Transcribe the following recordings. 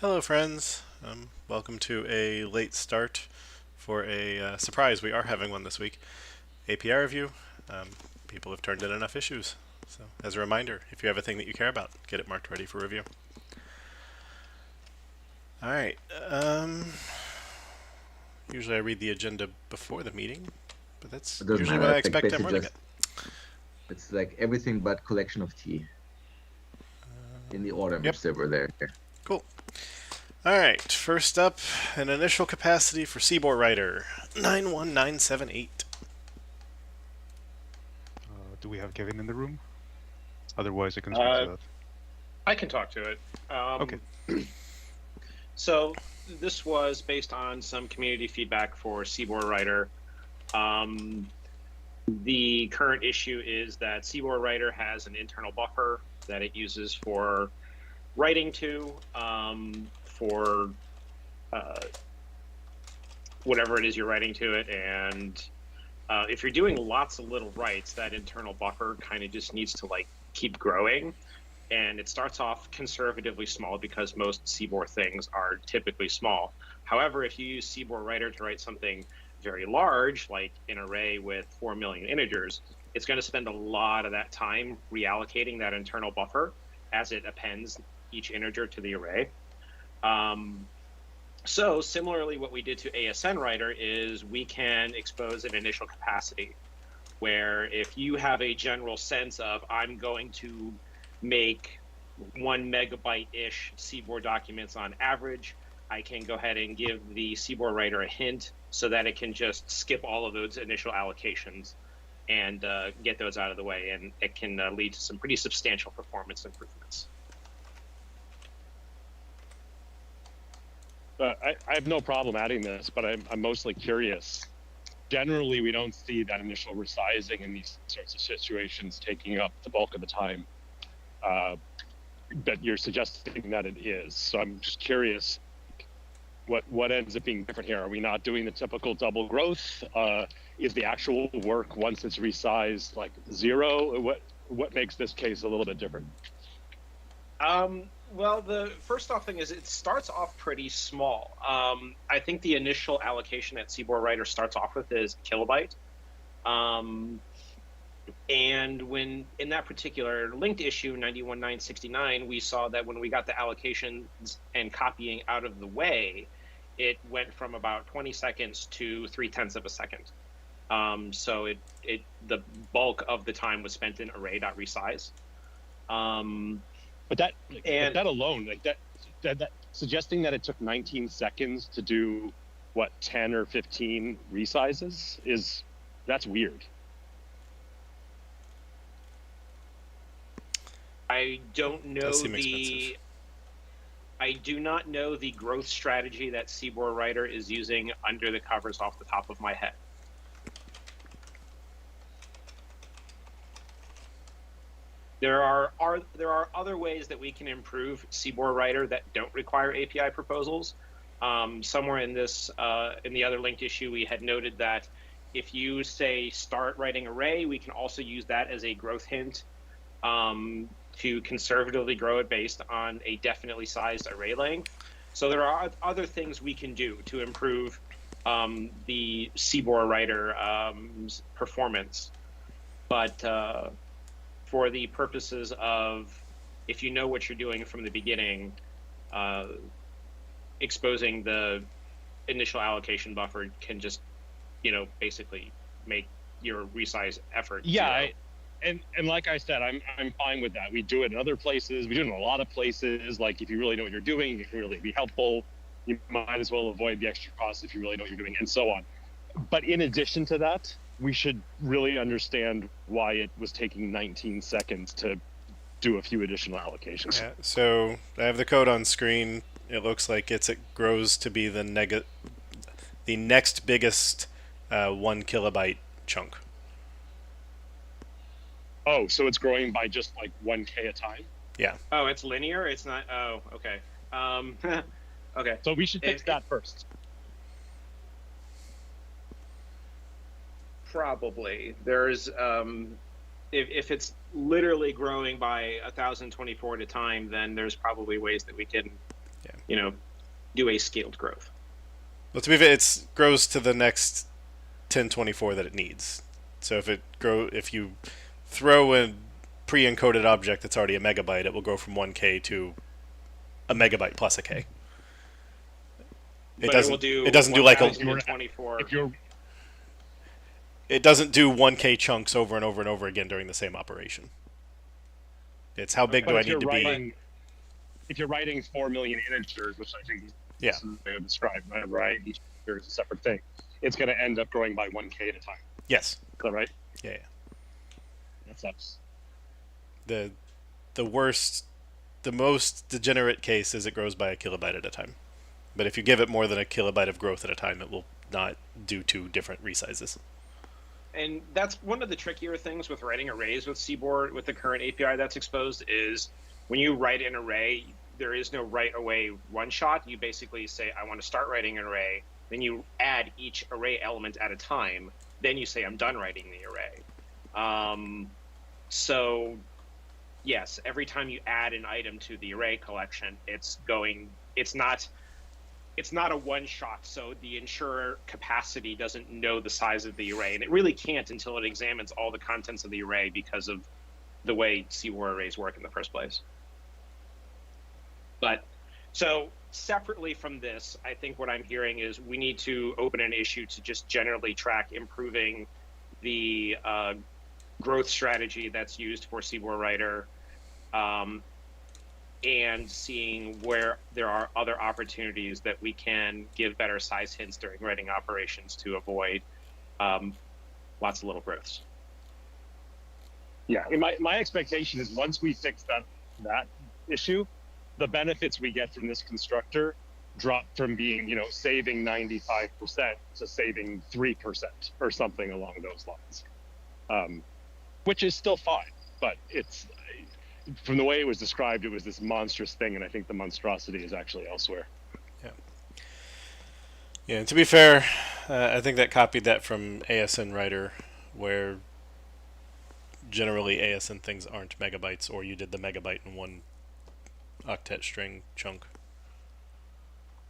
Hello, friends. Welcome to a late start for a surprise. We are having one this week. API review. Um, People have turned in enough issues. So, as a reminder, if you have a thing that you care about, get it marked ready for review. All right. Usually I read the agenda before the meeting, but that's It doesn't usually matter. when I It's like expect I'm basically running it. just it's like everything but collection of tea in the order in Yep. which they were there. Cool. All right. First up, an initial capacity for Seaboard Writer 91978. Do we have Kevin in the room? Otherwise, I can speak to Uh, that. I can talk to it. Okay. So this was based on some community feedback for Seaboard Writer. The current issue is that Seaboard Writer has an internal buffer that it uses for writing to, for whatever it is you're writing to it. And if you're doing lots of little writes, that internal buffer kind of just needs to keep growing. And it starts off conservatively small because most Seaboard things are typically small. However, if you use Seaboard Writer to write something very large, like an array with 4 million integers, it's going to spend a lot of that time reallocating that internal buffer as it appends each integer to the array. So similarly, what we did to ASN Writer is we can expose an initial capacity where if you have a general sense of I'm going to make 1 megabyte-ish Seaboard documents on average, I can go ahead and give the Seaboard Writer a hint so that it can just skip all of those initial allocations and get those out of the way, and it can lead to some pretty substantial performance improvements. I have no problem adding this, but I'm mostly curious. Generally, we don't see that initial resizing in these sorts of situations taking up the bulk of the time. But you're suggesting that it is. So I'm just curious, what ends up being different here? Are we not doing the typical double growth? Is the actual work, once it's resized, like 0? What makes this case a little bit different? Well, the first off thing is it starts off pretty small. I think the initial allocation that Seaboard Writer starts off with is kilobyte. And when in that particular linked issue 91969, we saw that when we got the allocations and copying out of the way, it went from about 20 seconds to 0.3 of a second. So the bulk of the time was spent in array.resize. But that alone, that suggesting that it took 19 seconds to do what 10 or 15 resizes that's weird. I don't know expensive. I do not know the growth strategy that Seaboard Writer is using under the covers off the top of my head. There are other ways that we can improve Seaboard Writer that don't require API proposals. Somewhere in the other linked issue, we had noted that if you say start writing array, we can also use that as a growth hint to conservatively grow it based on a definitely sized array length. So there are other things we can do to improve the Seaboard Writer performance. But for the purposes of, if you know what you're doing from the beginning, exposing the initial allocation buffer can just, basically make your resize effort. Yeah, and like I said, I'm fine with that. We do it in other places. We do it in a lot of places. Like if you really know what you're doing, it can really be helpful. You might as well avoid the extra costs if you really know what you're doing, and so on. But in addition to that, we should really understand why it was taking 19 seconds to do a few additional allocations. Yeah, so I have the code on screen. It looks like it grows to be the next biggest 1 kilobyte chunk. Oh, so it's growing by just like 1K a time? Yeah. Oh, it's linear? It's not. Oh, okay. Okay. So we should fix that first. Probably. There's if it's literally growing by 1024 at a time, then there's probably ways that we can, do a scaled growth. Well, to be fair, it grows to the next 1024 that it needs. So if you throw a pre-encoded object that's already a megabyte, it will go from 1K to a megabyte plus a K. But it will do. It doesn't do like 1024. If you're It doesn't do 1K chunks over and over and over again during the same operation. It's how big do I need to be? If you're writing 4 million integers, which I think Yeah. they would describe, right? Each integer is a separate thing. It's going to end up growing by 1K at a time. Yes. Is that right? Yeah. That sucks. The most degenerate case is it grows by a kilobyte at a time. But if you give it more than a kilobyte of growth at a time, it will not do 2 different resizes. And that's one of the trickier things with writing arrays with Seaboard, with the current API that's exposed, is when you write an array, there is no right away one shot. You basically say, I want to start writing an array. Then you add each array element at a time. Then you say, I'm done writing the array. So yes, every time you add an item to the array collection, it's not a one shot. So the insurer capacity doesn't know the size of the array, and it really can't until it examines all the contents of the array because of the way Seaboard arrays work in the first place. But so separately from this, I think what I'm hearing is we need to open an issue to just generally track improving the growth strategy that's used for Seaboard Writer, and seeing where there are other opportunities that we can give better size hints during writing operations to avoid lots of little growths. Yeah, my expectation is once we fix that issue, the benefits we get from this constructor drop from being, saving 95% to saving 3% or something along those lines, which is still fine. But it's, from the way it was described, it was this monstrous thing, and I think the monstrosity is actually elsewhere. Yeah, and to be fair, I think that copied that from ASN Writer, where generally ASN things aren't megabytes, or you did the megabyte in one octet string chunk.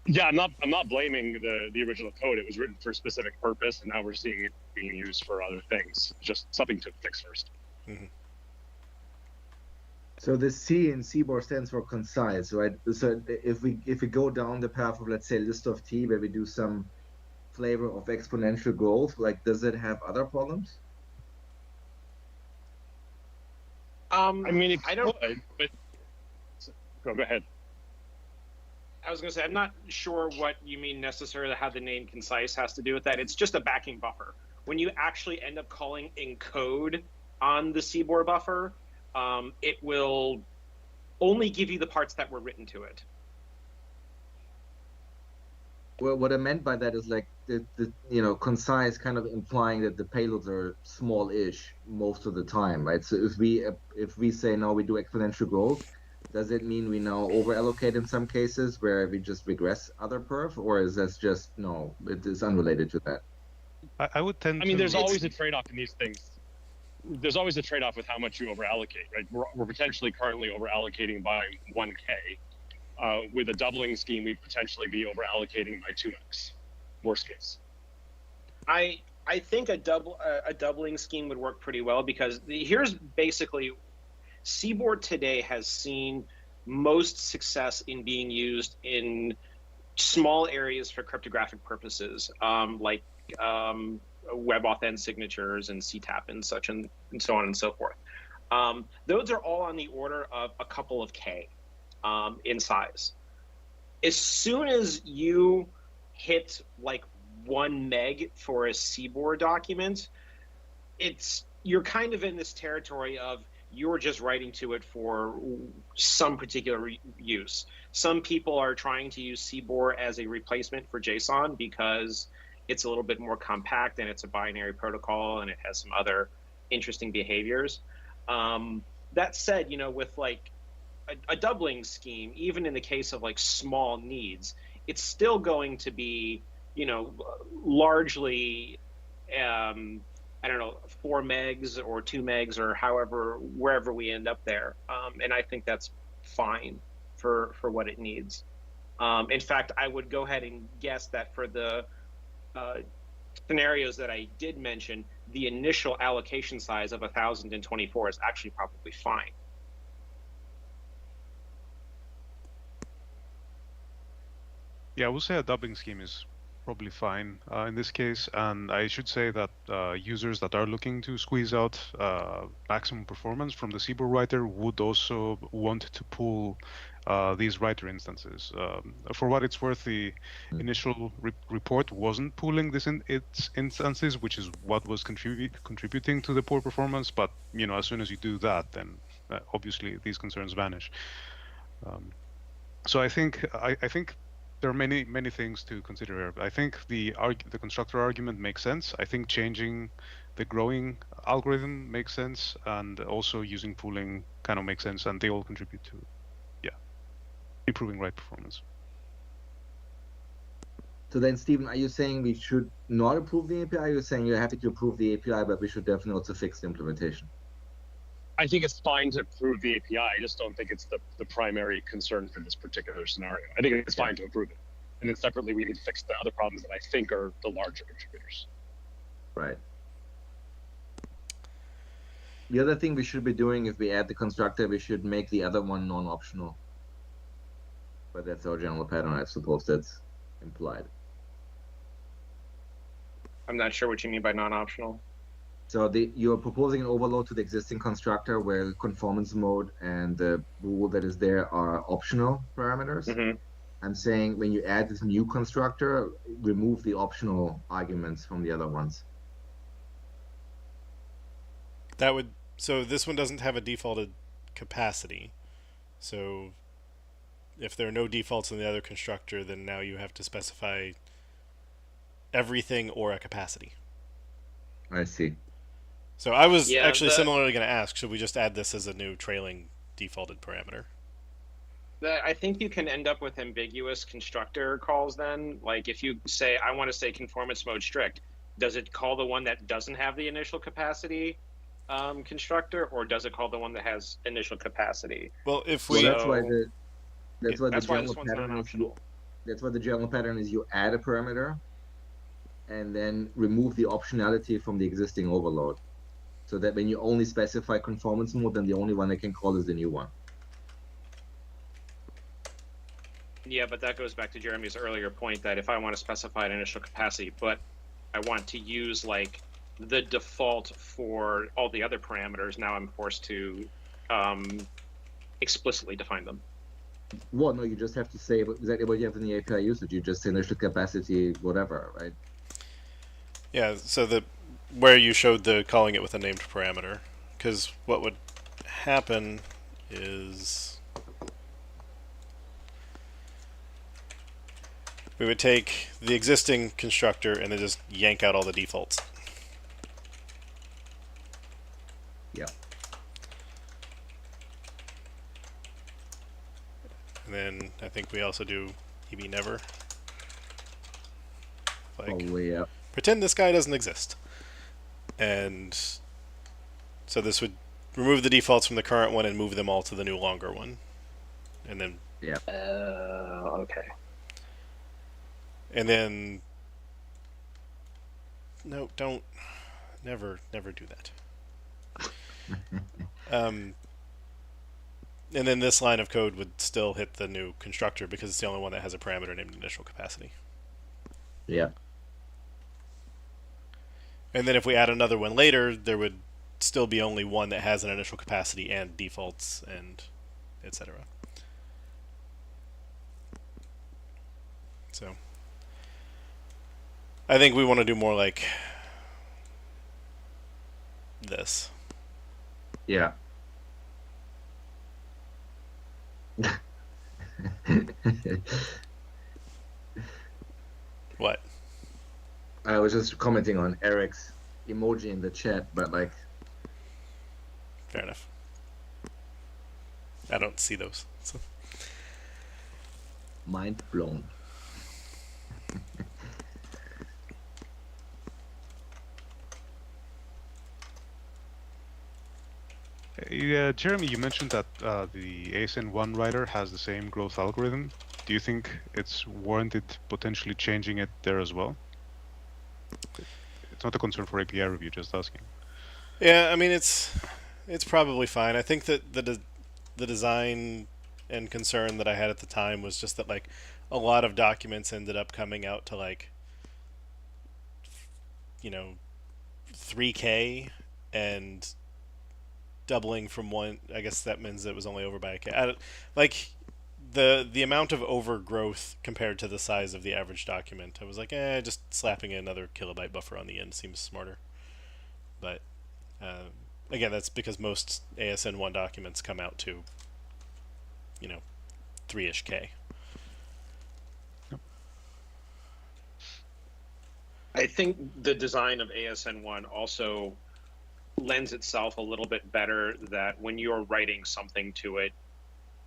Yeah, I'm not blaming the original code. It was written for a specific purpose, and now we're seeing it being used for other things. Just something to fix first. Mm-hmm. So the C in Seaboard stands for concise, right? So if we go down the path of, let's say, list of T, where we do some flavor of exponential growth, like, does it have other problems? I mean, I don't. But go ahead. I was going to say, I'm not sure what you mean necessarily how the name concise has to do with that. It's just a backing buffer. When you actually end up calling encode on the Seaboard buffer, it will only give you the parts that were written to it. Well, what I meant by that is like the concise, kind of implying that the payloads are small-ish most of the time, right? So if we say no, we do exponential growth, does it mean we now over-allocate in some cases where we just regress other perf, or is that just no? It is unrelated to that. I would tend. I mean, there's always a trade-off in these things. There's always a trade-off with how much you over-allocate, right? We're potentially currently over-allocating by 1K. With a doubling scheme, we'd potentially be over-allocating by 2x, worst case. I think a doubling scheme would work pretty well, because here's basically, Seaboard today has seen most success in being used in small areas for cryptographic purposes, like WebAuthn signatures and CTAP and such, and so on and so forth. Those are all on the order of a couple of K in size. As soon as you hit like 1 meg for a Seaboard document, you're kind of in this territory of you're just writing to it for some particular use. Some people are trying to use Seaboard as a replacement for JSON because it's a little bit more compact and it's a binary protocol and it has some other interesting behaviors. That said, with like a doubling scheme, even in the case of like small needs, it's still going to be, largely, 4 megs or 2 megs or wherever we end up there. And I think that's fine for what it needs. In fact, I would go ahead and guess that for the scenarios that I did mention, the initial allocation size of 1,024 is actually probably fine. Yeah, I would say a doubling scheme is probably fine in this case, and I should say that users that are looking to squeeze out maximum performance from the Seaboard writer would also want to pull these writer instances. For what it's worth, the initial report wasn't pulling its instances, which is what was contributing to the poor performance. But as soon as you do that, then obviously these concerns vanish. So I think there are many things to consider here. I think the constructor argument makes sense. I think changing the growing algorithm makes sense, and also using pooling kind of makes sense, and they all contribute to improving write performance. So then, Stephen, are you saying we should not approve the API? You're saying you're happy to approve the API, but we should definitely also fix the implementation. I think it's fine to approve the API. I just don't think it's the primary concern for this particular scenario. I think it's fine to approve it. And then separately, we need to fix the other problems that I think are the larger contributors. Right. The other thing we should be doing, if we add the constructor, we should make the other one non-optional. But that's our general pattern. I suppose that's implied. I'm not sure what you mean by non-optional. So you're proposing an overload to the existing constructor where the conformance mode and the rule that is there are optional parameters. Mm-hmm. I'm saying when you add this new constructor, remove the optional arguments from the other ones. So this one doesn't have a defaulted capacity. So if there are no defaults in the other constructor, then now you have to specify everything or a capacity. I see. So I was actually similarly going to ask, should we just add this as a new trailing defaulted parameter? I think you can end up with ambiguous constructor calls then. Like if you say, I want to say conformance mode strict, does it call the one that doesn't have the initial capacity constructor, or does it call the one that has initial capacity? Well, if we... that's why the general pattern is you add a parameter and then remove the optionality from the existing overload. So that when you only specify conformance mode, then the only one they can call is the new one. Yeah, but that goes back to Jeremy's earlier point that if I want to specify an initial capacity, but I want to use like the default for all the other parameters, now I'm forced to explicitly define them. Well, no, you just have to say exactly what you have in the API usage. You just say initial capacity, whatever, right? Yeah, so where you showed the calling it with a named parameter, because what would happen is we would take the existing constructor and then just yank out all the defaults. Yeah. And then I think we also do EB never. Like, probably, yeah. Pretend this guy doesn't exist. And so this would remove the defaults from the current one and move them all to the new longer one. And then... Yeah. Okay. And then... No, don't... Never do that. And then this line of code would still hit the new constructor because it's the only one that has a parameter named initial capacity. Yeah. And then if we add another one later, there would still be only one that has an initial capacity and defaults and etc. So I think we want to do more like this. Yeah. What? I was just commenting on Eric's emoji in the chat, but like... Fair enough. I don't see those. So. Mind blown. Yeah, Jeremy, you mentioned that the ASN1 writer has the same growth algorithm. do you think it's warranted potentially changing it there as well? It's not a concern for API review, just asking. Yeah, I mean it's probably fine. I think that the design and concern that I had at the time was just that like a lot of documents ended up coming out to like 3K and doubling from one. I guess that means it was only over by a K. Like the amount of overgrowth compared to the size of the average document. I was like, just slapping another kilobyte buffer on the end seems smarter. But again, that's because most ASN1 documents come out to 3-ish K. I think the design of ASN1 also lends itself a little bit better that when you're writing something to it,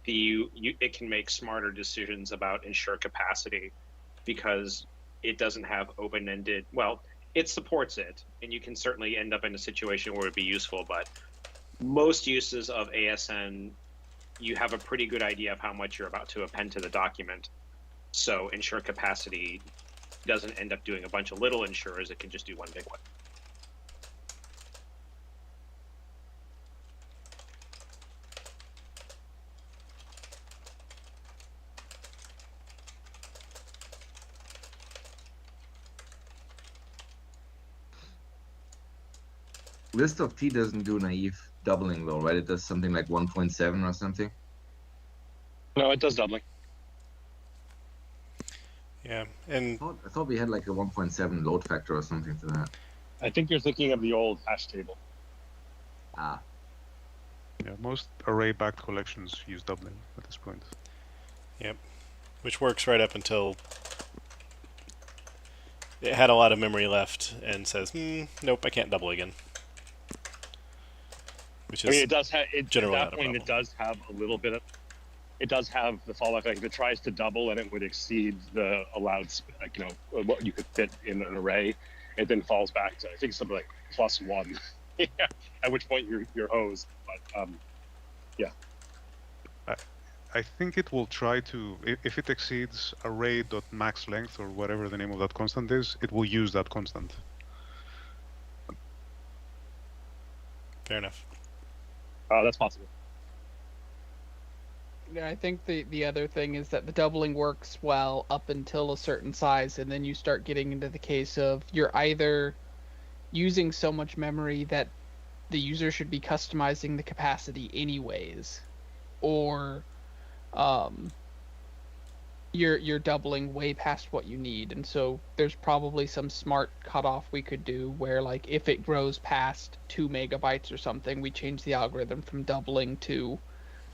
it can make smarter decisions about ensure capacity because it doesn't have open-ended. Well, it supports it, and you can certainly end up in a situation where it'd be useful. But most uses of ASN, you have a pretty good idea of how much you're about to append to the document. So ensure capacity doesn't end up doing a bunch of little insurers. It can just do one big one. List of T doesn't do naive doubling though, right? It does something like 1.7 or something. No, it does doubling. Yeah, and I thought we had like a 1.7 load factor or something to that. I think you're thinking of the old hash table. Ah, Yeah, most array-backed collections use doubling at this point. yep, which works right up until it had a lot of memory left and says, nope, I can't double again. Which I mean, is it does have. generally At not that a point, problem. it does have a little bit of. It does have the fall effect. If it tries to double and it would exceed the allowed, what you could fit in an array, it then falls back to I think something like +1. At which point you're hosed. But yeah. I think it will try to, if it exceeds array.max length or whatever the name of that constant is, it will use that constant. Fair enough. That's possible. Yeah, I think the other thing is that the doubling works well up until a certain size, and then you start getting into the case of you're either using so much memory that the user should be customizing the capacity anyways, or you're doubling way past what you need. And so there's probably some smart cutoff we could do where, like, if it grows past 2 megabytes or something, we change the algorithm from doubling to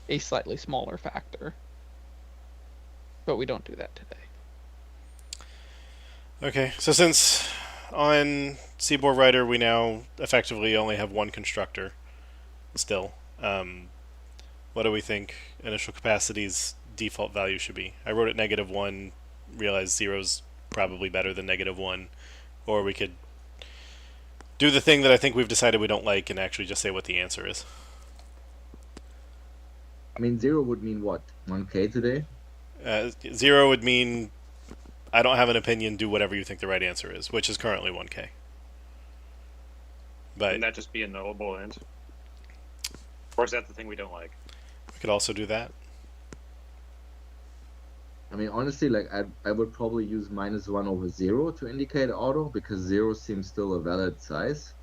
a slightly smaller factor. But we don't do that today. Okay, so since on Seaboard Writer we now effectively only have one constructor still, what do we think initial capacity's default value should be? I wrote it -1, realized 0's probably better than -1, or we could do the thing that I think we've decided we don't like and actually just say what the answer is. I mean 0 would mean what? 1K today? 0 would mean I don't have an opinion, do whatever you think the right answer is, which is currently 1K. But Wouldn't that just be a nullable end? Or is that the thing we don't like? we could also do that. I mean, honestly, like I would probably use -1 over 0 to indicate auto because 0 seems still a valid size.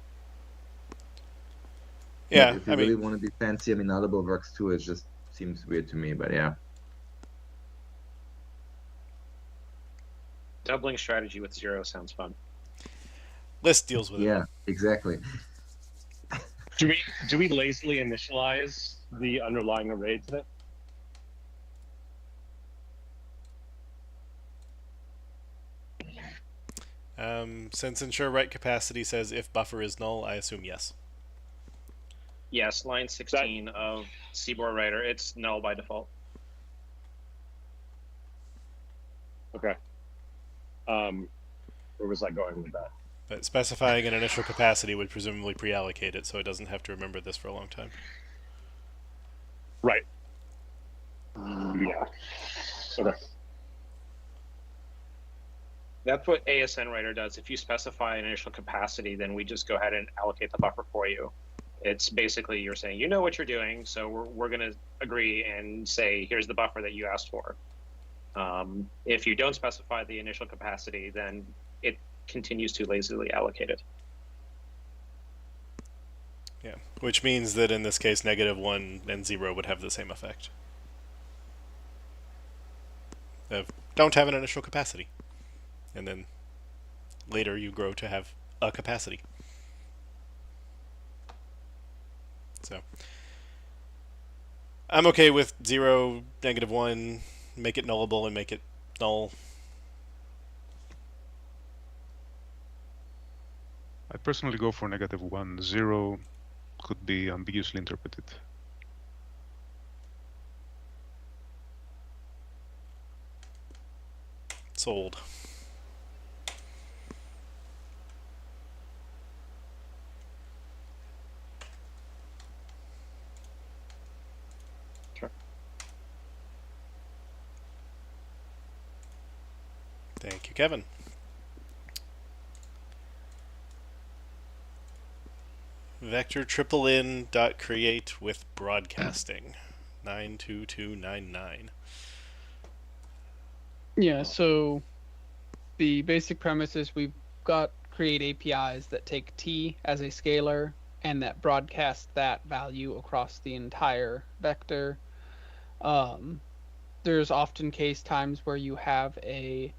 Yeah, But if you I really mean, want to be fancy, I mean, nullable works too. It just seems weird to me, but yeah. Doubling strategy with 0 sounds fun. list deals with it. Yeah, exactly. Do we lazily initialize the underlying array today? Since ensure write capacity says if buffer is null, I assume yes. Yes, line 16 of Seaboard Writer, it's null by default. Okay. Where was I going with that? But specifying an initial capacity would presumably pre-allocate it, so it doesn't have to remember this for a long time. Right. Yeah. Okay. That's what ASN writer does. If you specify an initial capacity, then we just go ahead and allocate the buffer for you. It's basically you're saying, you know what you're doing, so we're going to agree and say, here's the buffer that you asked for. If you don't specify the initial capacity, then it continues to lazily allocate it. Yeah, which means that in this case, -1 and 0 would have the same effect. Don't have an initial capacity. And then later you grow to have a capacity. So I'm okay with 0, -1, make it nullable and make it null. I personally go for -1. 0 could be ambiguously interpreted. Sold. Sure. Thank you, Kevin. Vector in.create with broadcasting 92299. Yeah, so the basic premise is we've got create APIs that take t as a scalar and that broadcast that value across the entire vector. There's often case times where you have an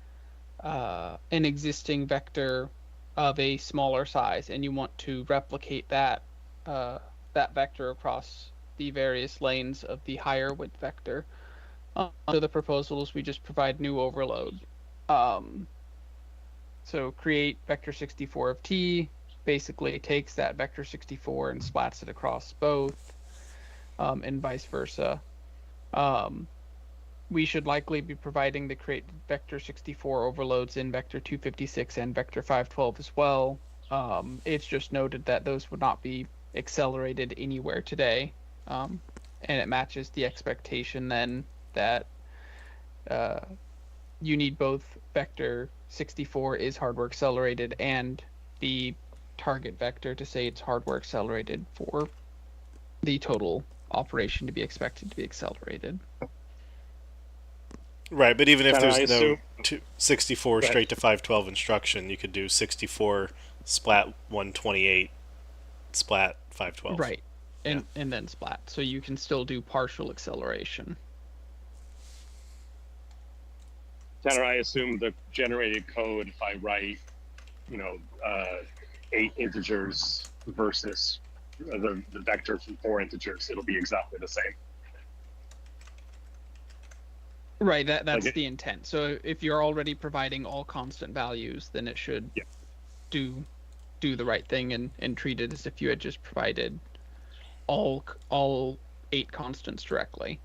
existing vector of a smaller size and you want to replicate that that vector across the various lanes of the higher width vector. So the proposal is we just provide new overload. So create vector 64 of t, basically takes that vector 64 and splats it across both, and vice versa. We should likely be providing the create vector 64 overloads in vector 256 and vector 512 as well. It's just noted that those would not be accelerated anywhere today, and it matches the expectation then that you need both vector 64 is hardware accelerated and the target vector to say it's hardware accelerated for the total operation to be expected to be accelerated. Right, but even if Can I there's no assume- 64 Go ahead. straight to 512 instruction, you could do 64 splat 128 splat 512. Right, and then splat. So you can still do partial acceleration. Tanner, I assume the generated code, if I write, 8 integers versus the vector from 4 integers, it'll be exactly the same. Right, that's Like the intent. So if you're already providing all constant values, then it should do the right thing and treat it as if you had just provided all 8 constants directly.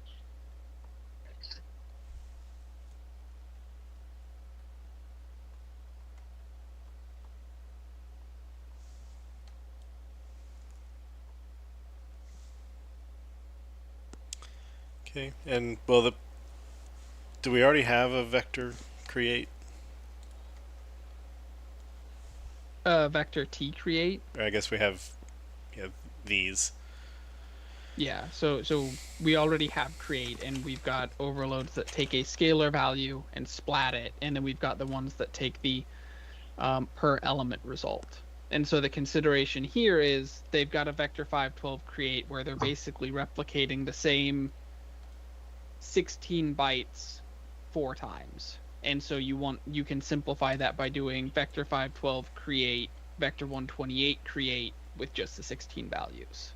Okay, and do we already have a vector create? Vector t create. Or I guess we have these. Yeah, so we already have create, and we've got overloads that take a scalar value and splat it, and then we've got the ones that take the per element result. And so the consideration here is they've got a vector 512 create where they're basically replicating the same 16 bytes 4 times. And so you can simplify that by doing vector 512 create, vector 128 create with just the 16 values.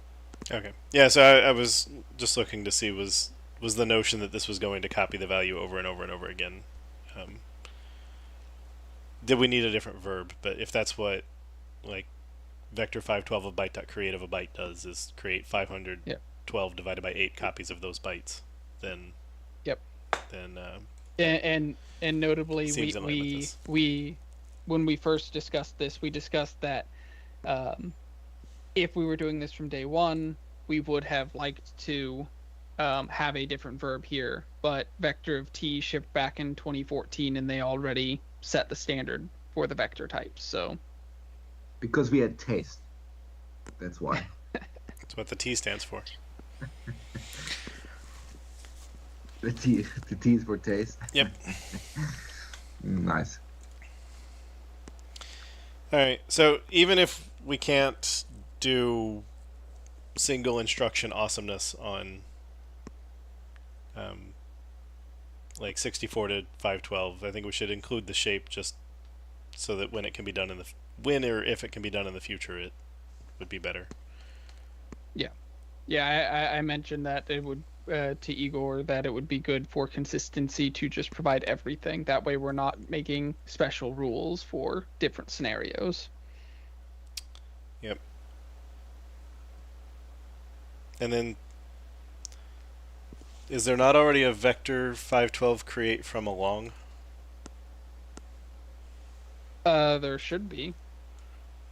Okay. Yeah, so I was just looking to see was the notion that this was going to copy the value over and over and over again. Did we need a different verb? But if that's what vector 512 of byte.create of a byte does is create 512 divided by 8 copies of those bytes, then and notably we when we first discussed this, we discussed that if we were doing this from day one, we would have liked to have a different verb here, but vector of t shipped back in 2014 and they already set the standard for the vector types. So Because we had taste. That's why. That's what the T stands for. The T is for taste. Yep. Nice. All right. So even if we can't do single instruction awesomeness on like 64 to 512, I think we should include the shape just so that when it can be done in the if it can be done in the future, it would be better. yeah, I mentioned that it would to Igor that it would be good for consistency to just provide everything. That way we're not making special rules for different scenarios. Yep. And then, is there not already a vector 512 create from along? There should be.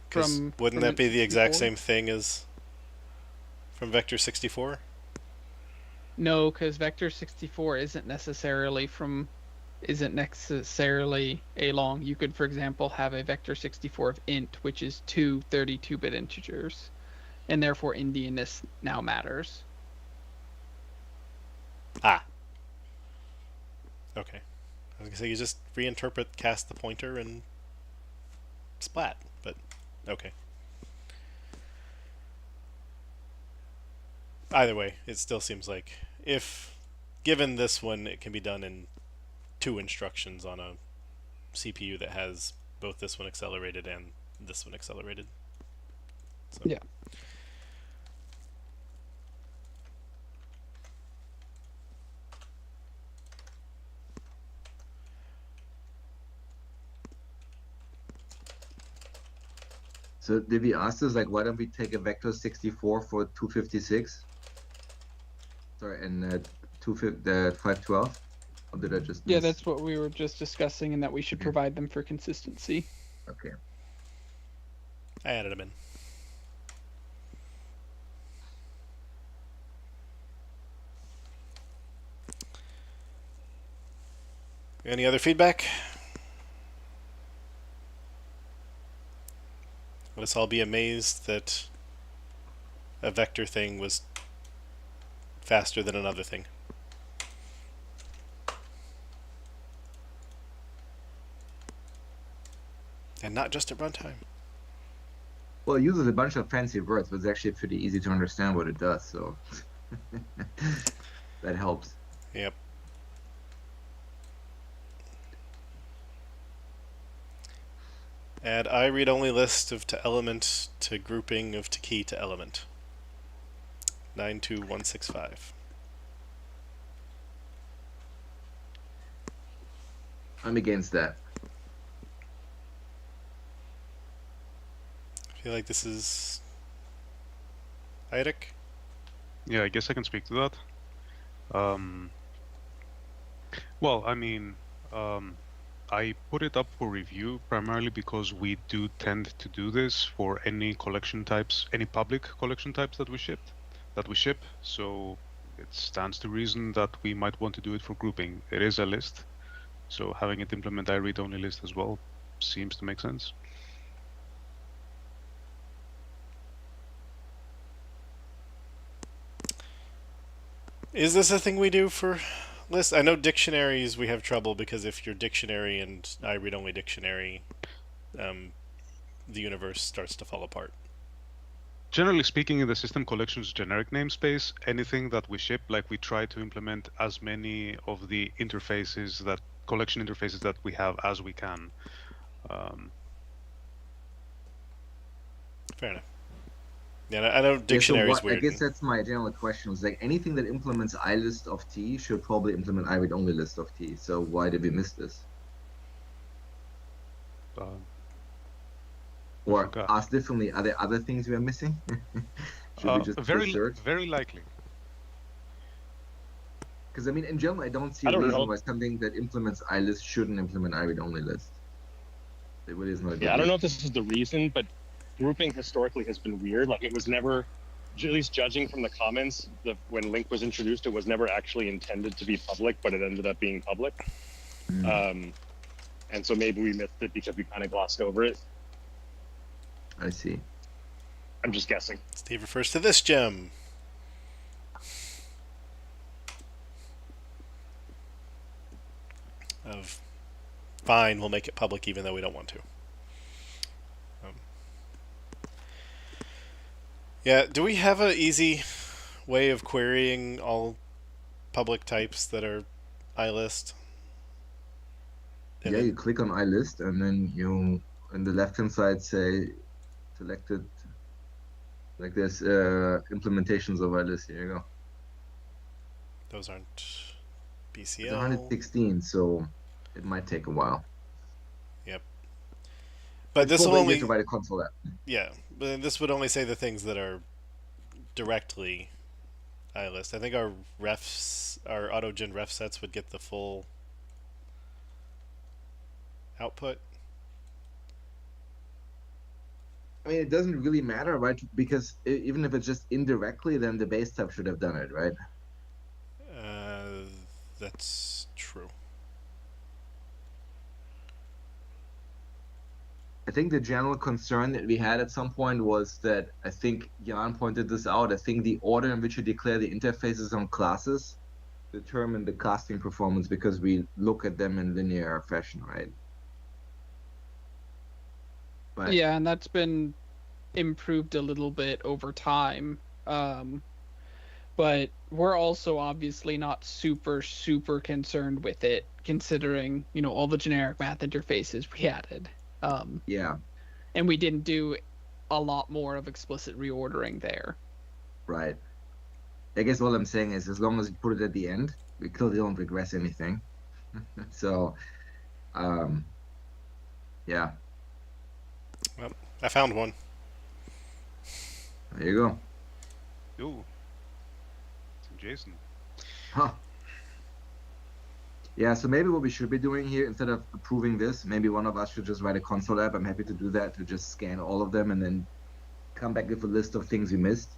'Cause From wouldn't that be the exact 64? same thing as from vector 64? No, because vector 64 isn't necessarily a long. You could, for example, have a vector 64 of int, which is two 32-bit integers, and therefore Indianness now matters. Ah. Okay. I was gonna say you just reinterpret cast the pointer and splat, but okay. Either way, it still seems like if given this one, it can be done in 2 instructions on a CPU that has both this one accelerated and this one accelerated. So. Yeah. So did we ask this, like, why don't we take a vector 64 for 256? Sorry, and 512? Or did I just Yeah, miss? that's what we were just discussing, and that we should provide them for consistency. Okay. I added them in. Any other feedback? Let us all be amazed that a vector thing was faster than another thing. And not just at runtime. Well, it uses a bunch of fancy words, but it's actually pretty easy to understand what it does, so that helps. Yep. Add iRead-only list of to element to grouping of to key to element. 92165. I'm against that. I feel like this is Eirik. Yeah, I guess I can speak to that. Well, I mean, I put it up for review primarily because we do tend to do this for any collection types, any public collection types that we ship. So it stands to reason that we might want to do it for grouping. It is a list, so having it implement iRead-only list as well seems to make sense. Is this a thing we do for lists? I know dictionaries we have trouble because if your dictionary and iRead-only dictionary, the universe starts to fall apart. Generally speaking, in the system collections generic namespace, anything that we ship, like we try to implement as many of the interfaces that collection interfaces that we have as we can. Fair enough. Yeah, I know dictionaries weird. I guess that's my general question. It's like anything that implements ilist of t should probably implement iRead-only list of t. So why did we miss this? Or asked differently, are there other things we are missing? Should we just search? Very likely. Because I mean, in general, I don't see a reason why something that implements ilist shouldn't implement iRead-only list. It really is not a good I don't know if this is the reason, but grouping historically has been weird. Like, it was never, at least judging from the comments, when Link was introduced, it was never actually intended to be public, but it ended up being public. and so maybe we missed it because we kind of glossed over it. I see. I'm just guessing. Steve refers to this gem. Of fine, we'll make it public even though we don't want to. Yeah, do we have an easy way of querying all public types that are iList? And Yeah, then- you click on iList, and then you, on the left-hand side, say selected, like this, implementations of iList. Here you go. those aren't It's BCL. 116, so it might take a while. Yep. But It's this will probably only easier to write a console app. yeah, but this would only say the things that are directly iList. I think our refs, our autogen ref sets would get the full output. I mean, it doesn't really matter, right? Because even if it's just indirectly, then the base type should have done it, right? That's true. I think the general concern that we had at some point was that, I think Jan pointed this out, I think the order in which you declare the interfaces on classes determine the casting performance because we look at them in linear fashion, right? But Yeah, and that's been improved a little bit over time. But we're also obviously not super concerned with it, considering, you know, all the generic math interfaces we added. yeah, And we didn't do a lot more of explicit reordering there. right. I guess what I'm saying is, as long as you put it at the end, we clearly don't regress anything. So, yeah, Well, I found one. there you go. Ooh. It's in JSON. Huh. Yeah, so maybe what we should be doing here, instead of approving this, maybe one of us should just write a console app. I'm happy to do that, to just scan all of them and then come back with a list of things we missed.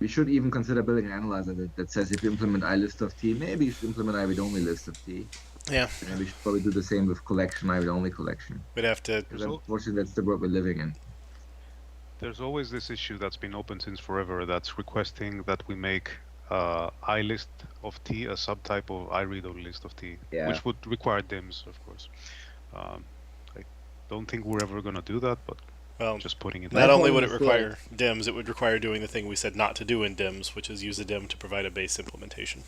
We should even consider building an analyzer that says if you implement iList of T, maybe you should implement iRead-only list of T. Yeah, And we should probably do the same with collection, iRead-only collection. we'd have to. Because unfortunately, that's the world we're living in. There's always this issue that's been open since forever that's requesting that we make iList of T a subtype of iRead-only list of T, Yeah. which would require DIMs, of course. I don't think we're ever going to do that, but Well, just putting it not My only point would it is require DIMs, it would require doing the thing we said not to do in DIMs, which is use a DIM to provide a base implementation.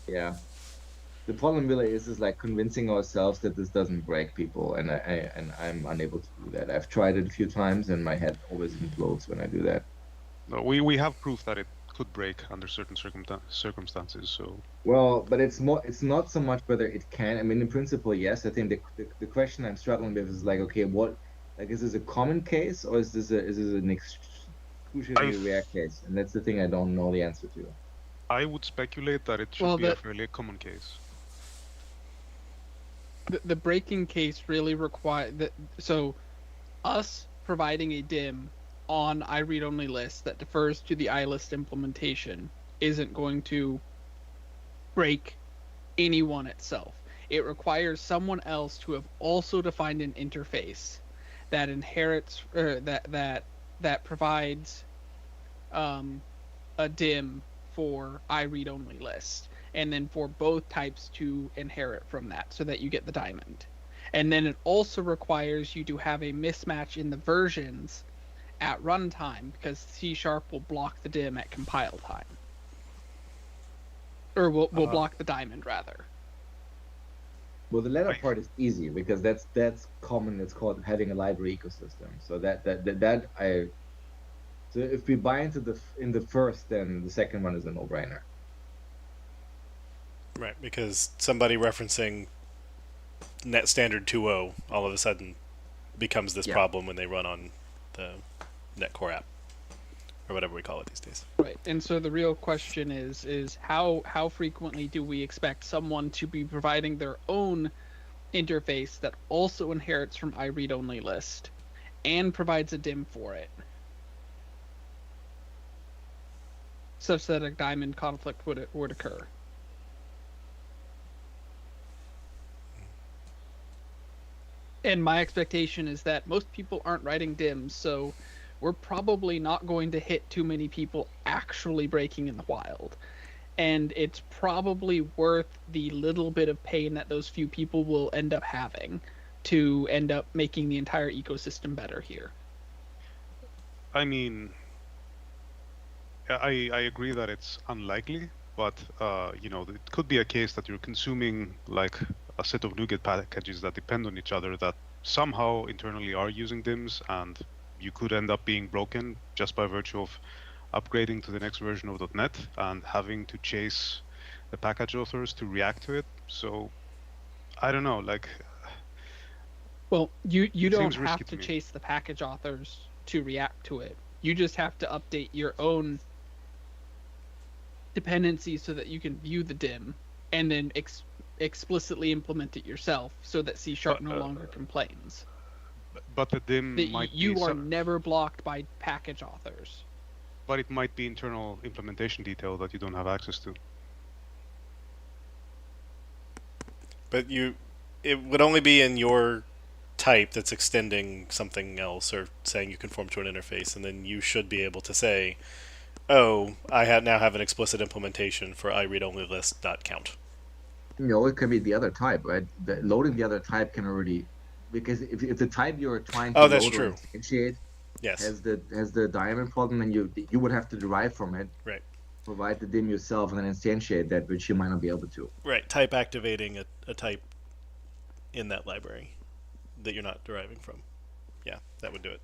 Yeah. The problem really is like convincing ourselves that this doesn't break people, and I'm unable to do that. I've tried it a few times, and my head always implodes when I do that. No, we have proof that it could break under certain circumstances. So Well, but it's not so much whether it can. I mean, in principle, yes. I think the question I'm struggling with is like, okay, is this a common case, or is this an exclusively rare case? And that's the thing I don't know the answer to. I would speculate that it should Well, be a fairly common case. The breaking case really require that. So, us providing a DIM on iRead-only list that defers to the iList implementation isn't going to break anyone itself. It requires someone else to have also defined an interface that inherits that provides a DIM for iRead-only list, and then for both types to inherit from that so that you get the diamond. And then it also requires you to have a mismatch in the versions at runtime, because C# will block the DIM at compile time. Or will block the diamond, rather. Well, the latter Right. part is easy because that's common. It's called having a library ecosystem. So so if we buy into the first, then the second one is a no-brainer. Right, because somebody referencing net standard 2.0 all of a sudden becomes this Yeah. problem when they run on the net core app or whatever we call it these days. Right. And so the real question is how frequently do we expect someone to be providing their own interface that also inherits from iRead-only list and provides a DIM for it, such that a diamond conflict would occur? And my expectation is that most people aren't writing DIMs, so we're probably not going to hit too many people actually breaking in the wild. And it's probably worth the little bit of pain that those few people will end up having to end up making the entire ecosystem better here. I mean, I agree that it's unlikely, but it could be a case that you're consuming like a set of NuGet packages that depend on each other that somehow internally are using DIMs, and you could end up being broken just by virtue of upgrading to the next version of .NET and having to chase the package authors to react to it. So I don't know, like. Well, you don't seems risky have to to me. chase the package authors to react to it. You just have to update your own dependencies so that you can view the DIM and then explicitly implement it yourself so that C# no longer complains. But the DIM That might you be are never blocked by package authors. but it might be internal implementation detail that you don't have access to. But it would only be in your type that's extending something else or saying you conform to an interface, and then you should be able to say, oh, I now have an explicit implementation for iReadOnlyList.count. It can be the other type, right? Loading the other type can already, because if the type you're trying to that's load or true. instantiate Yes. has the diamond problem, then you would have to derive from it, Right. provide the dim yourself, and then instantiate that, which you might not be able to. Right. Type activating a type in that library that you're not deriving from. Yeah, that would do it.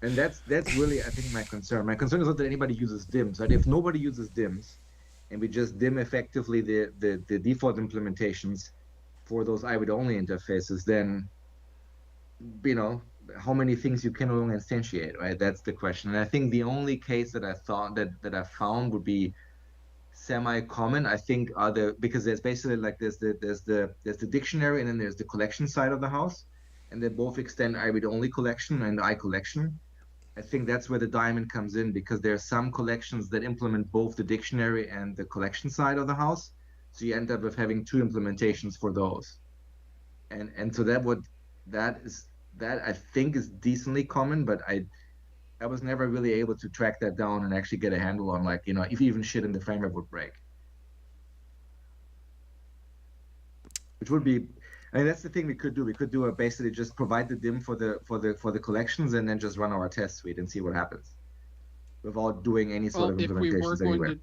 And that's really, I think, my concern. My concern is not that anybody uses dims, right? If nobody uses dims, and we just dim effectively the default implementations for those iRead-only interfaces, then how many things you can only instantiate, right? That's the question. And I think the only case that I thought that I found would be semi-common, I think, because there's basically like there's the dictionary and then there's the collection side of the house, and they both extend iRead-only collection and iCollection. I think that's where the diamond comes in, because there are some collections that implement both the dictionary and the collection side of the house. So you end up with having two implementations for those. And so that I think is decently common, but I was never really able to track that down and actually get a handle on, like, if even shit in the framework would break. Which would be, I mean, that's the thing we could do. We could do basically just provide the dim for the collections and then just run our test suite and see what happens without doing any sort of implementations anywhere.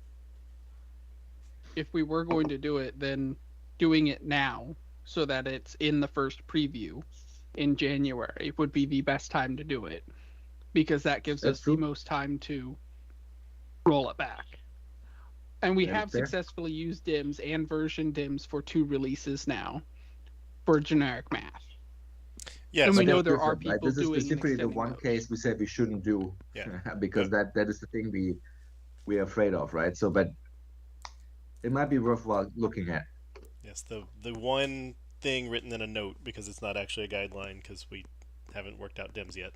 If we were going to do it, then doing it now so that it's in the first preview in January would be the best time to do it, because that gives us the most time to roll it back. And we have successfully used dims and version dims for 2 releases now for generic math. Yes, and we know there are people this is doing specifically the one case we said we shouldn't do, because that is the thing we are afraid of, right? So, but it might be worthwhile looking at. Yes, the one thing written in a note, because it's not actually a guideline, because we haven't worked out dims yet,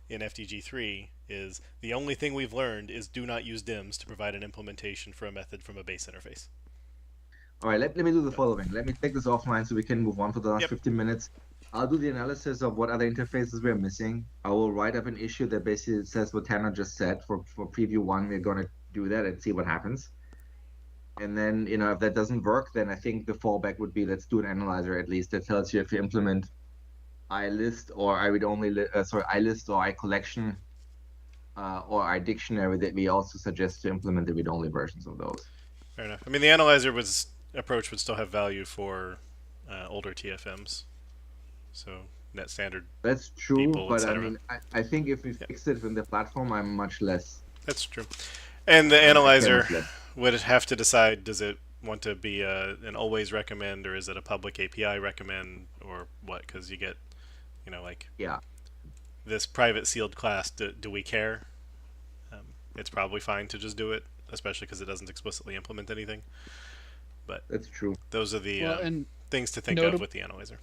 in FTG3 is the only thing we've learned is do not use dims to provide an implementation for a method from a base interface. All right, let me do the following. Let me take this offline so we can move on for the last 15 minutes. I'll do the analysis of what other interfaces we're missing. I will write up an issue that basically says what Tanner just said for preview 1. We're going to do that and see what happens. And then, if that doesn't work, then I think the fallback would be, let's do an analyzer at least that tells you if you implement iList or iList or iCollection or iDictionary, that we also suggest to implement the read-only versions of those. Fair enough. I mean, the analyzer approach would still have value for older TFMs, so net standard. That's true, people, but I mean, I think if we fix it from the platform, I'm much less. That's true. And the analyzer would have to decide, does it want to be an always recommend, or is it a public API recommend, or what? Because you get, this private sealed class, do we care? It's probably fine to just do it, especially because it doesn't explicitly implement anything. But that's true. Those are the things to think of with the analyzer.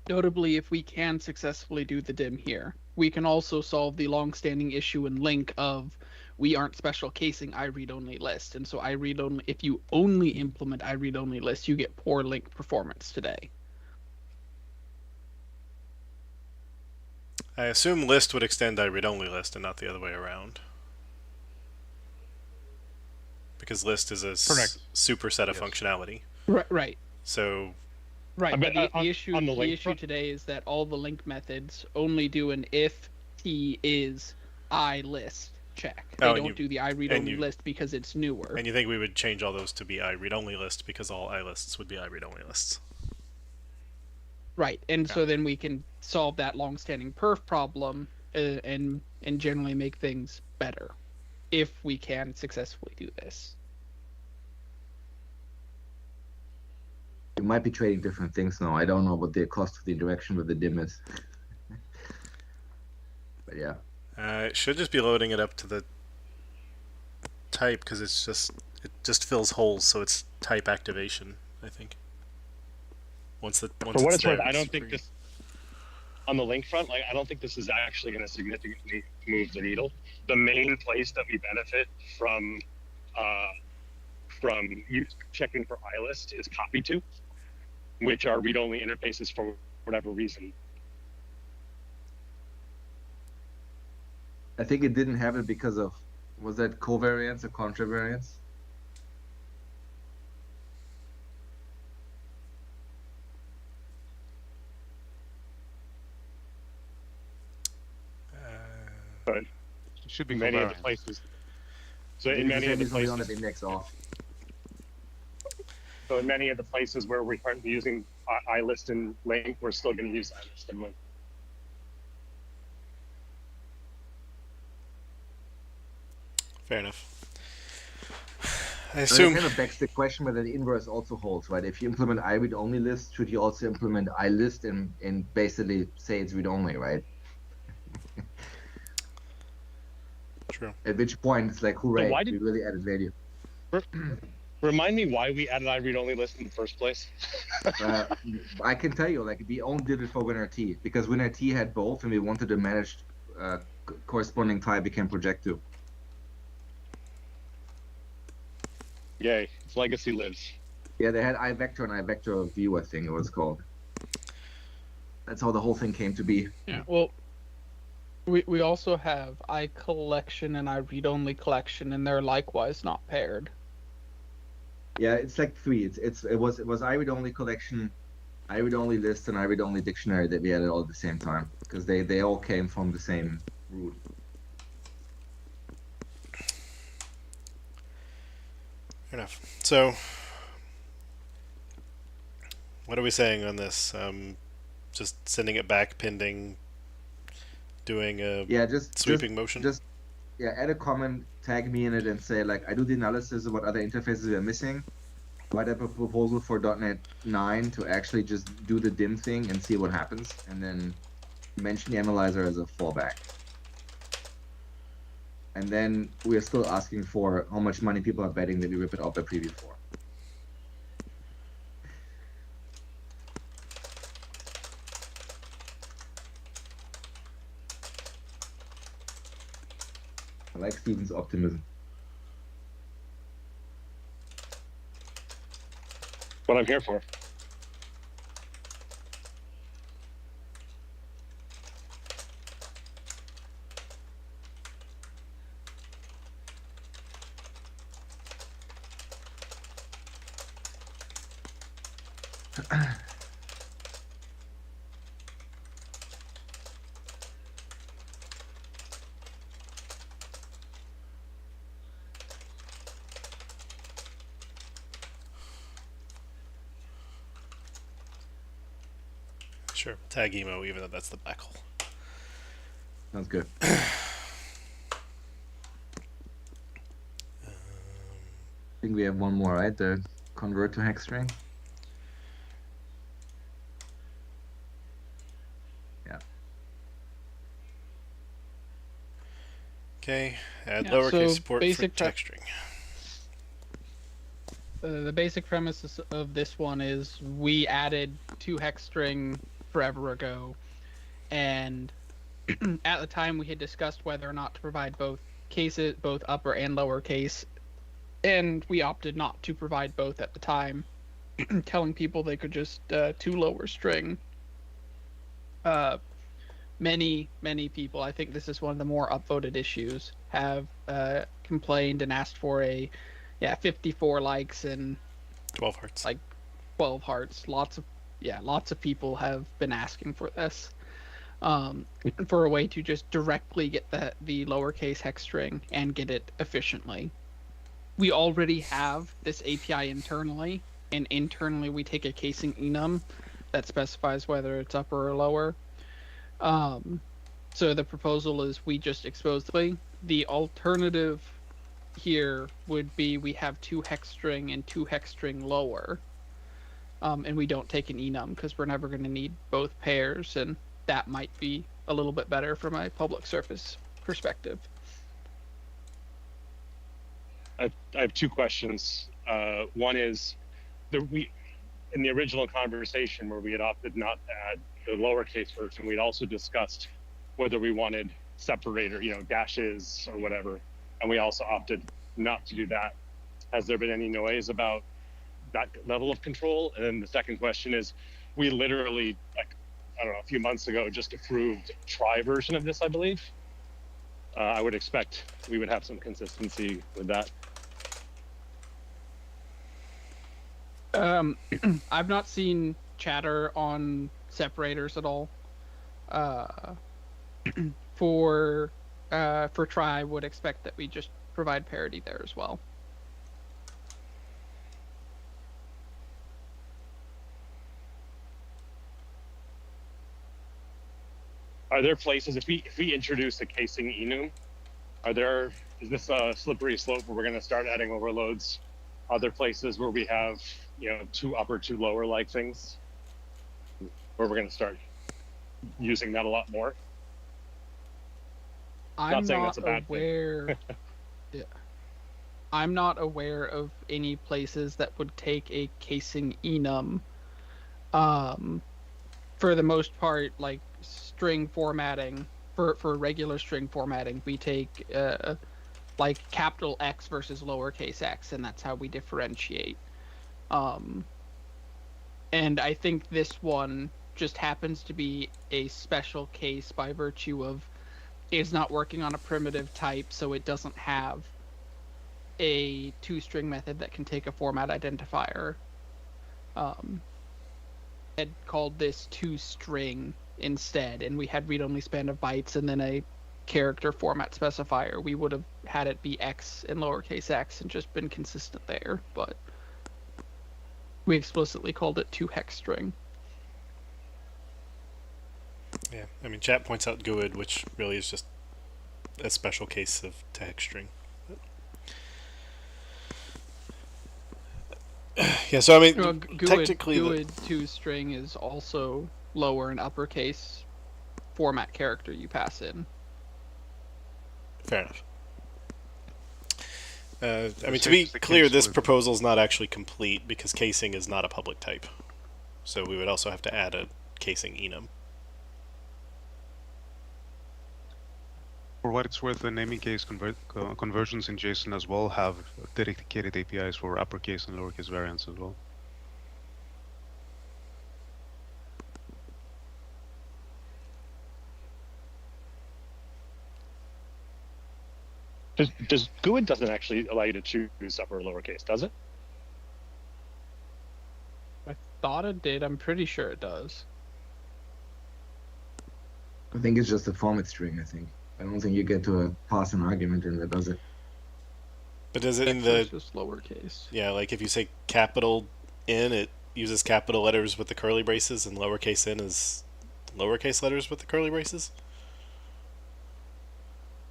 Notably, if we can successfully do the dim here, we can also solve the long-standing issue in Link of we aren't special casing iRead-only list, and so iRead-only, if you only implement iRead-only list, you get poor link performance today. I assume list would extend iRead-only list and not the other way around. Because list is a superset of functionality. Right. So Right, but the issue on the link issue today is that all the link methods only do an if t is I list check. They don't do the iRead-only list because it's newer. And you think we would change all those to be iRead-only list because all iLists would be iRead-only lists? Right, and so then we can solve that long-standing perf problem and generally make things better if we can successfully do this. You might be trading different things now. I don't know what the cost of the interaction with the dim is. But yeah. It should just be loading it up to the type because it just fills holes, so it's type activation, I think. Once For what it's worth, I don't think this on the link front. Like, I don't think this is actually going to significantly move the needle. The main place that we benefit from you checking for iList is copy2, which are read-only interfaces for whatever reason. I think it didn't have it because of, was that covariance or contravariance? But It should be many of the covariant. places. So in many of the on places, the index off. so in many of the places where we're currently using iList and link, we're still going to use iList and link. Fair enough. I So assume. it kind of begs the question whether the inverse also holds, right? If you implement iRead-only list, should you also implement iList and basically say it's read-only, right? True. At which point it's like, hooray, why we really added value. Remind me why we added iRead-only list in the first place. I can tell you, like, we only did it for WinRT because WinRT had both, and we wanted to manage corresponding type we can project to. Yay, its legacy lives. Yeah, they had iVector and iVector View, I think it was called. That's how the whole thing came to be. Yeah. Well, we also have iCollection and iRead-only collection, and they're likewise not paired. Yeah, it's like three. It was iRead-only collection, iRead-only list, and iRead-only dictionary that we added all at the same time because they all came from the same root. Fair enough. So, what are we saying on this? Just sending it back, pending, doing a sweeping motion? Just add a comment, tag me in it, and say, like, I do the analysis of what other interfaces we are missing. Write up a proposal for .NET 9 to actually just do the dim thing and see what happens, and then mention the analyzer as a fallback. And then we are still asking for how much money people are betting that we rip it out by preview for. I like Steven's optimism. What I'm here for. Sure. Tag emo, even though that's the black hole. Sounds good. I think we have one more, right? The convert to hex string. Yeah. Okay. Add Yeah, lowercase so support for basic text string. The basic premise of this one is we added 2-hex string forever ago, and at the time we had discussed whether or not to provide both cases, both upper and lowercase, and we opted not to provide both at the time, telling people they could just to lower string. Many people, I think this is one of the more upvoted issues, have complained and asked for 54 likes and 12 hearts. like 12 hearts. Lots of people have been asking for this. For a way to just directly get the lowercase hex string and get it efficiently. We already have this API internally, and internally we take a casing enum that specifies whether it's upper or lower. So the proposal is we just expose the alternative here would be we have 2 hex string and 2 hex string lower, and we don't take an enum because we're never going to need both pairs, and that might be a little bit better from a public surface perspective. I have 2 questions. One is, in the original conversation where we had opted not to add the lowercase version, we'd also discussed whether we wanted separator, dashes or whatever, and we also opted not to do that. Has there been any noise about that level of control? And then the second question is, we literally, a few months ago, just approved a try version of this, I believe. I would expect we would have some consistency with that. I've not seen chatter on separators at all. For try, I would expect that we just provide parity there as well. Are there places, if we introduce a casing enum, is this a slippery slope where we're going to start adding overloads? Other places where we have 2 upper, 2 lower like things, where we're going to start using that a lot more? I'm saying not that's a bad aware. Yeah. I'm not aware of any places that would take a casing enum. For the most part, like string formatting, for regular string formatting, we take like capital X versus lowercase x, and that's how we differentiate. And I think this one just happens to be a special case by virtue of it's not working on a primitive type, so it doesn't have a 2-string method that can take a format identifier. Had called this 2-string instead, and we had read-only span of bytes and then a character format specifier. We would have had it be X and lowercase x and just been consistent there, but we explicitly called it 2 hex string. Yeah, I mean, chat points out GUID, which really is just a special case of hex string. Yeah, so I mean, Well, technically, GUID 2-string is also lower and uppercase format character you pass in. Fair enough. I mean, to be clear, this proposal is not actually complete because casing is not a public type. So we would also have to add a casing enum. For what it's worth, the naming case conversions in JSON as well have dedicated APIs for uppercase and lowercase variants as well. Does GUID doesn't actually allow you to choose upper or lowercase, does it? I thought it did. I'm pretty sure it does. I think it's just a format string, I think. I don't think you get to pass an argument in there, does it? But does it in the... just lowercase. Yeah, like if you say capital N, it uses capital letters with the curly braces, and lowercase n is lowercase letters with the curly braces?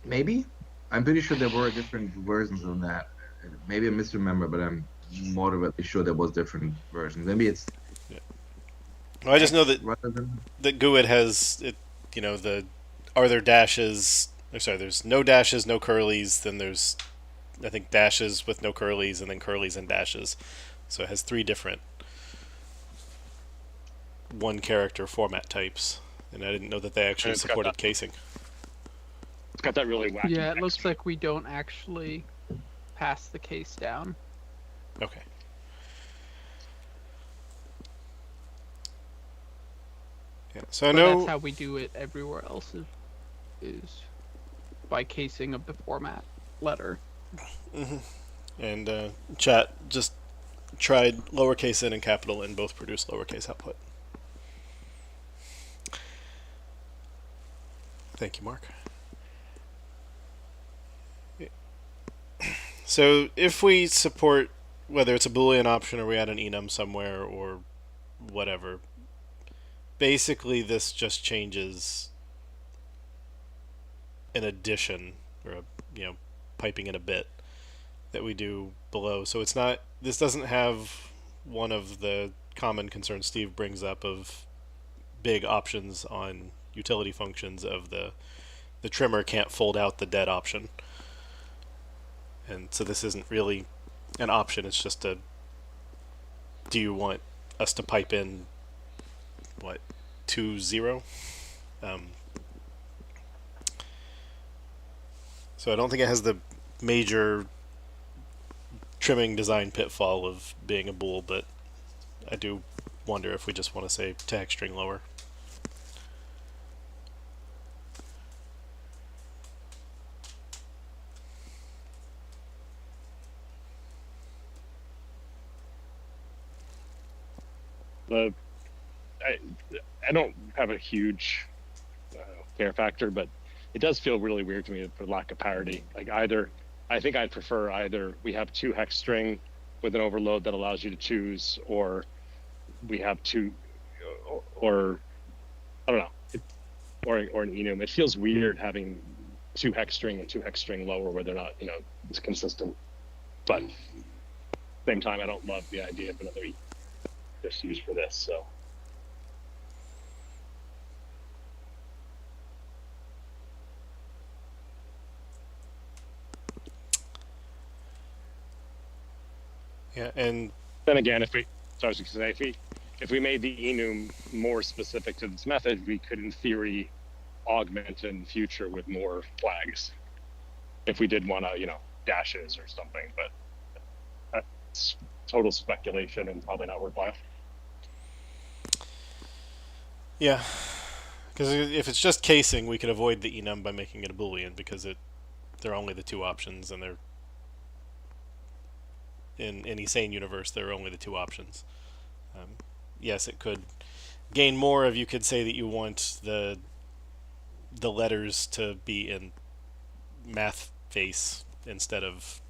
Maybe? I'm pretty sure there were different versions of that. Maybe I misremember, but I'm moderately sure there was different versions. Maybe it's... Yeah. Well, I just know that than... that GUID has, are there dashes... Sorry, there's no dashes, no curlies, then there's, I think, dashes with no curlies, and then curlies and dashes. So it has 3 different one-character format types, and I didn't know that they actually supported casing. It's got that really wacky. Yeah, it looks text. like we don't actually pass the case down. Okay. Yeah. So I But know that's how we do it everywhere else is by casing of the format letter. and chat just tried lowercase n and capital N both produce lowercase output. Thank you, Mark. So if we support whether it's a Boolean option or we add an enum somewhere or whatever, basically this just changes an addition or piping in a bit that we do below. So it's not, this doesn't have one of the common concerns Steve brings up of big options on utility functions of the trimmer can't fold out the dead option. And so this isn't really an option, it's just a, do you want us to pipe in, 2-0? So I don't think it has the major trimming design pitfall of being a bool, but I do wonder if we just want to say tag string lower. I don't have a huge care factor, but it does feel really weird to me for lack of parity. Like I think I'd prefer either we have 2 hex string with an overload that allows you to choose, or we have 2, or I don't know, or an enum. It feels weird having 2 hex string and 2 hex string lower where they're not, it's consistent. But same time, I don't love the idea of another just used for this. So. Yeah, and Then again, if we made the enum more specific to this method, we could, in theory, augment in future with more flags. If we did want to, dashes or something, but that's total speculation and probably not worthwhile. yeah, because if it's just casing, we could avoid the enum by making it a Boolean because they're only the 2 options, and they're in any sane universe there are only the 2 options. Yes, it could gain more if you could say that you want the letters to be in math face instead of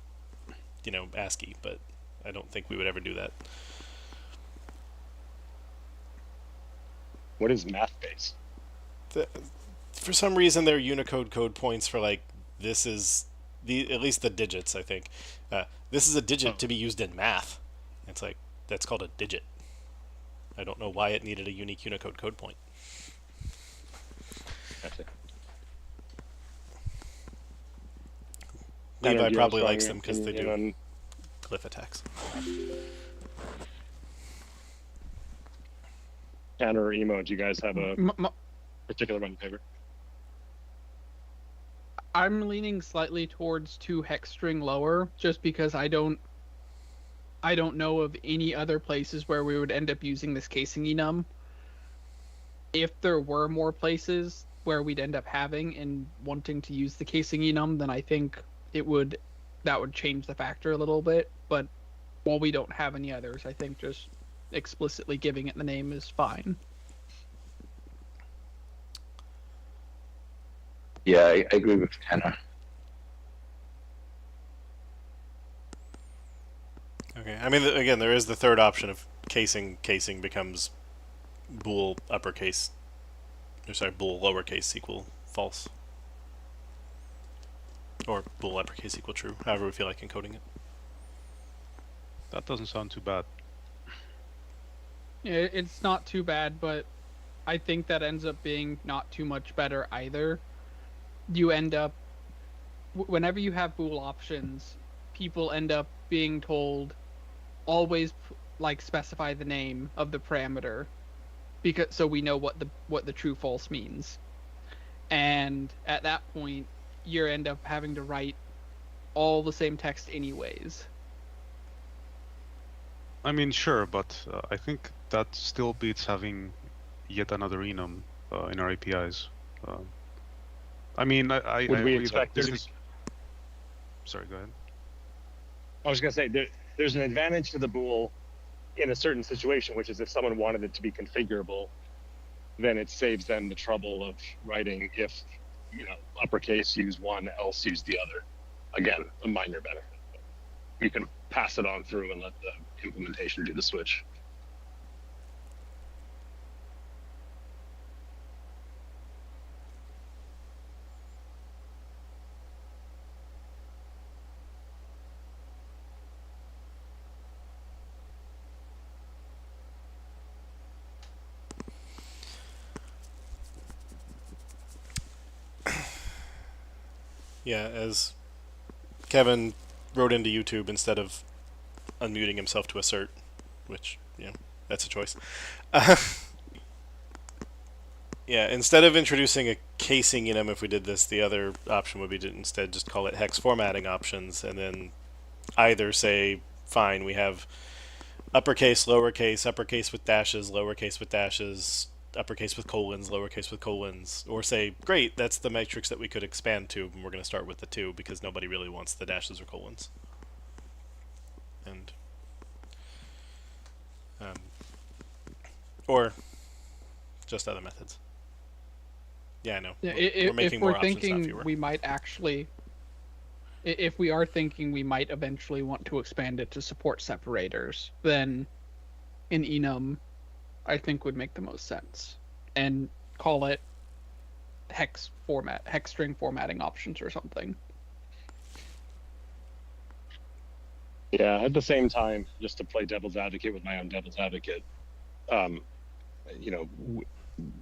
ASCII, but I don't think we would ever do that. What is math face? For some reason, there are Unicode code points for this is at least the digits. I think this is a digit to be used in math. It's that's called a digit. I don't know why it needed a unique Unicode code point. Levi probably likes them because they do glyph attacks. Tanner or Emo, do you guys have a particular one in favor? I'm leaning slightly towards 2 hex string lower, just because I don't know of any other places where we would end up using this casing enum. If there were more places where we'd end up having and wanting to use the casing enum, then I think that would change the factor a little bit. But while we don't have any others, I think just explicitly giving it the name is fine. Yeah, I agree with Tanner. Okay, I mean, again, there is the third option of casing. Casing becomes bool uppercase, bool lowercase equal false, or bool uppercase equal true. However we feel like encoding it. That doesn't sound too bad. Yeah, it's not too bad, but I think that ends up being not too much better either. You end up, whenever you have bool options, people end up being told always specify the name of the parameter, because so we know what the true false means. And at that point, you end up having to write all the same text anyways. I mean, sure, but I think that still beats having yet another enum in our APIs. I mean, I Would we agree expect that there to this be? is. Sorry, go ahead. I was going to say there's an advantage to the bool in a certain situation, which is if someone wanted it to be configurable, then it saves them the trouble of writing if, uppercase use one, else use the other. Again, a minor benefit. You can pass it on through and let the implementation do the switch. Yeah, as Kevin wrote into YouTube instead of unmuting himself to assert, which, that's a choice. Yeah, instead of introducing a casing enum, if we did this, the other option would be to instead just call it hex formatting options, and then either say, fine, we have uppercase, uppercase with dashes, lowercase with dashes, uppercase with colons, lowercase with colons, or say, great, that's the matrix that we could expand to, and we're going to start with the 2 because nobody really wants the dashes or colons. And or just other methods. Yeah, I know. Yeah, We're making if more we're options, not thinking fewer. we might actually, if we are thinking we might eventually want to expand it to support separators, then an enum, I think, would make the most sense, and call it hex string formatting options or something. Yeah, at the same time, just to play devil's advocate with my own devil's advocate,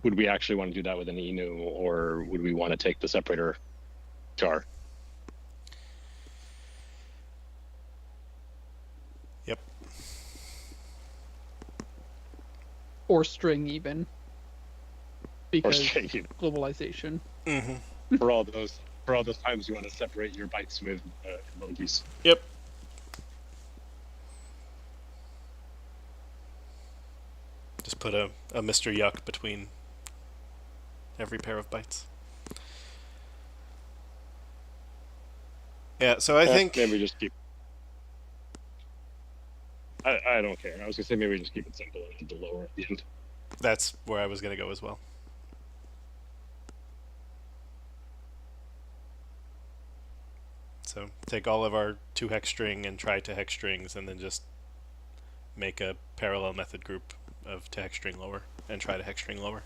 would we actually want to do that with an enum, or would we want to take the separator jar? Yep. Or string even. Because string even. Globalization. Mm-hmm. for all those times you want to separate your bytes with emojis. Yep. Just put a Mr. Yuck between every pair of bytes. Yeah, so I think maybe we just keep. I don't care. I was gonna say maybe we just keep it simple and add the lower at the end. that's where I was going to go as well. So take all of our 2 hex string and try to hex strings, and then just make a parallel method group of to hex string lower and try to hex string lower.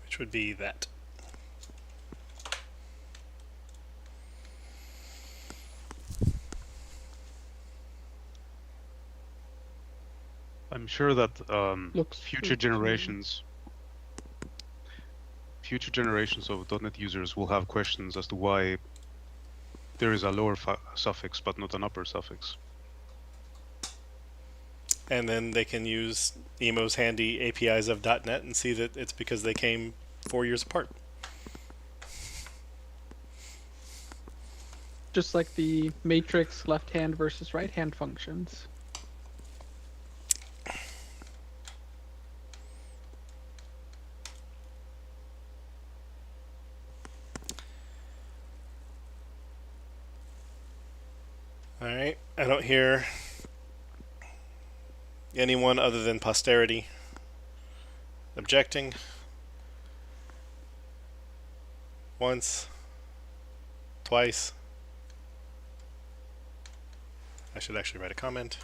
Which would be that. I'm sure that Looks future generations of .NET users will have questions as to why there is a lower suffix but not an upper suffix. And then they can use Emo's handy APIs of .NET and see that it's because they came 4 years apart. just like the matrix left hand versus right hand functions. All right. I don't hear anyone other than posterity objecting. Once. Twice. I should actually write a comment.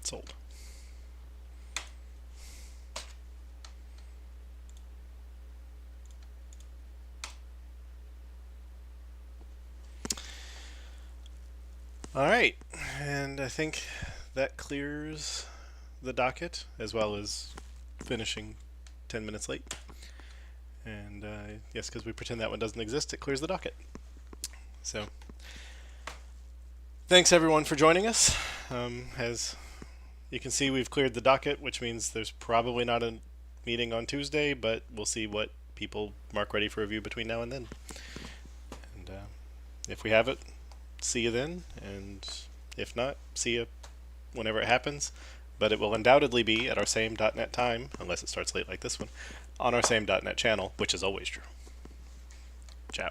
Sold. All right, and I think that clears the docket, as well as finishing 10 minutes late. And yes, because we pretend that one doesn't exist, it clears the docket. So thanks everyone for joining us. As you can see, we've cleared the docket, which means there's probably not a meeting on Tuesday, but we'll see what people mark ready for review between now and then. And if we have it, see you then, and if not, see you whenever it happens. But it will undoubtedly be at our same .NET time, unless it starts late like this one, on our same .NET channel, which is always true. Ciao.